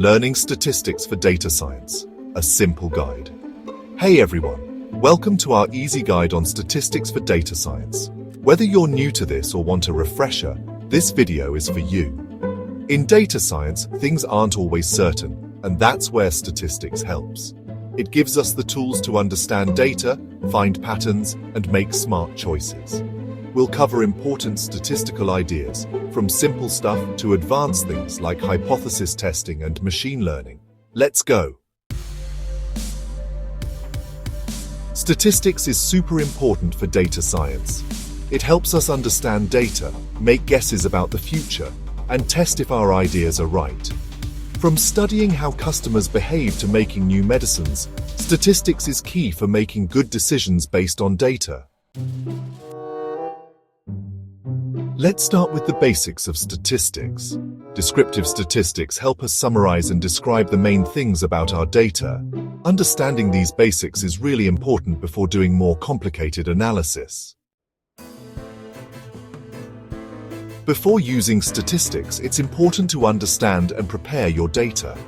Learning Statistics for Data Science, a simple guide. Hey everyone, welcome to our easy guide on statistics for data science. Whether you're new to this or want a refresher, this video is for you. In data science, things aren't always certain, and that's where statistics helps. It gives us the tools to understand data, find patterns, and make smart choices. We'll cover important statistical ideas, from simple stuff to advanced things like hypothesis testing and machine learning. Let's go! Statistics is super important for data science. It helps us understand data, make guesses about the future, and test if our ideas are right. From studying how customers behave to making new medicines, statistics is key for making good decisions based on data. Let's start with the basics of statistics. Descriptive statistics help us summarize and describe the main things about our data. Understanding these basics is really important before doing more complicated analysis. Before using statistics, it's important to understand and prepare your data.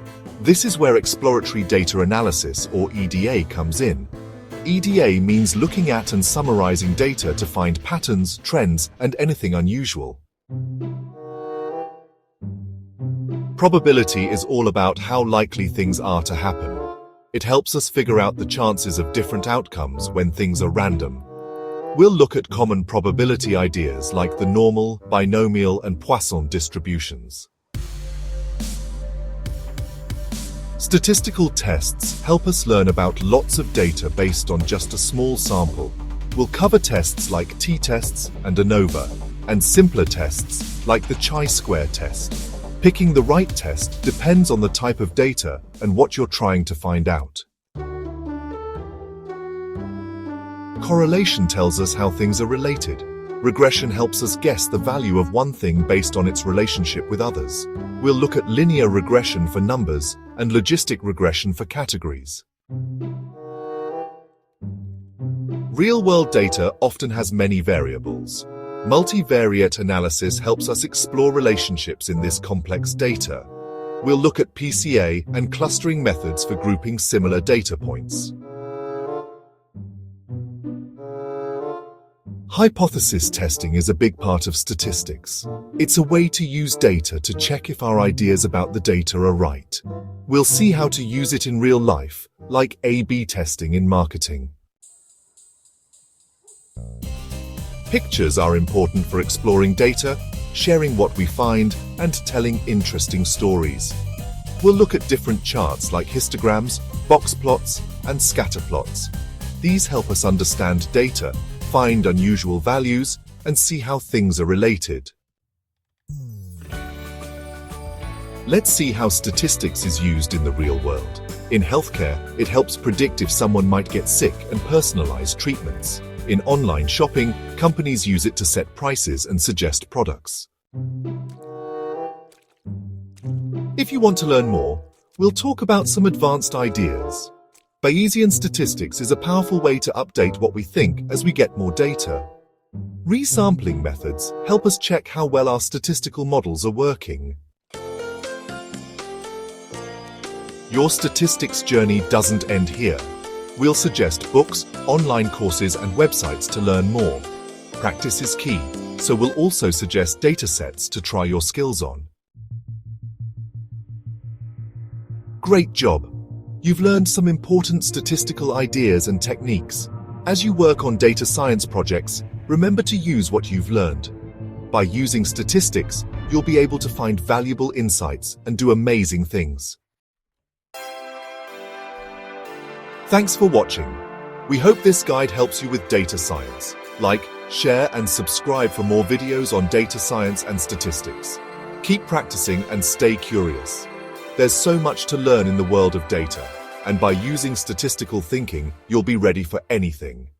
This is where exploratory data analysis, or EDA, comes in. EDA means looking at and summarizing data to find patterns, trends, and anything unusual. Probability is all about how likely things are to happen. It helps us figure out the chances of different outcomes when things are random. We'll look at common probability ideas like the normal, binomial, and Poisson distributions. Statistical tests help us learn about lots of data based on just a small sample. We'll cover tests like t-tests and ANOVA, and simpler tests like the chi-square test. Picking the right test depends on the type of data and what you're trying to find out. Correlation tells us how things are related. Regression helps us guess the value of one thing based on its relationship with others. We'll look at linear regression for numbers and logistic regression for categories. Real-world data often has many variables. Multivariate analysis helps us explore relationships in this complex data. We'll look at PCA and clustering methods for grouping similar data points. Hypothesis testing is a big part of statistics. It's a way to use data to check if our ideas about the data are right. We'll see how to use it in real life, like A/B testing in marketing. Pictures are important for exploring data, sharing what we find, and telling interesting stories. We'll look at different charts like histograms, box plots, and scatter plots. These help us understand data, find unusual values, and see how things are related. Let's see how statistics is used in the real world. In healthcare, it helps predict if someone might get sick and personalize treatments. In online shopping, companies use it to set prices and suggest products. If you want to learn more, we'll talk about some advanced ideas. Bayesian statistics is a powerful way to update what we think as we get more data. Resampling methods help us check how well our statistical models are working. Your statistics journey doesn't end here. We'll suggest books, online courses, and websites to learn more. Practice is key, so we'll also suggest datasets to try your skills on. Great job! You've learned some important statistical ideas and techniques. As you work on data science projects, remember to use what you've learned. By using statistics, you'll be able to find valuable insights and do amazing things. Thanks for watching. We hope this guide helps you with data science. Like, share, and subscribe for more videos on data science and statistics. Keep practicing and stay curious. There's so much to learn in the world of data, and by using statistical thinking, you'll be ready for anything.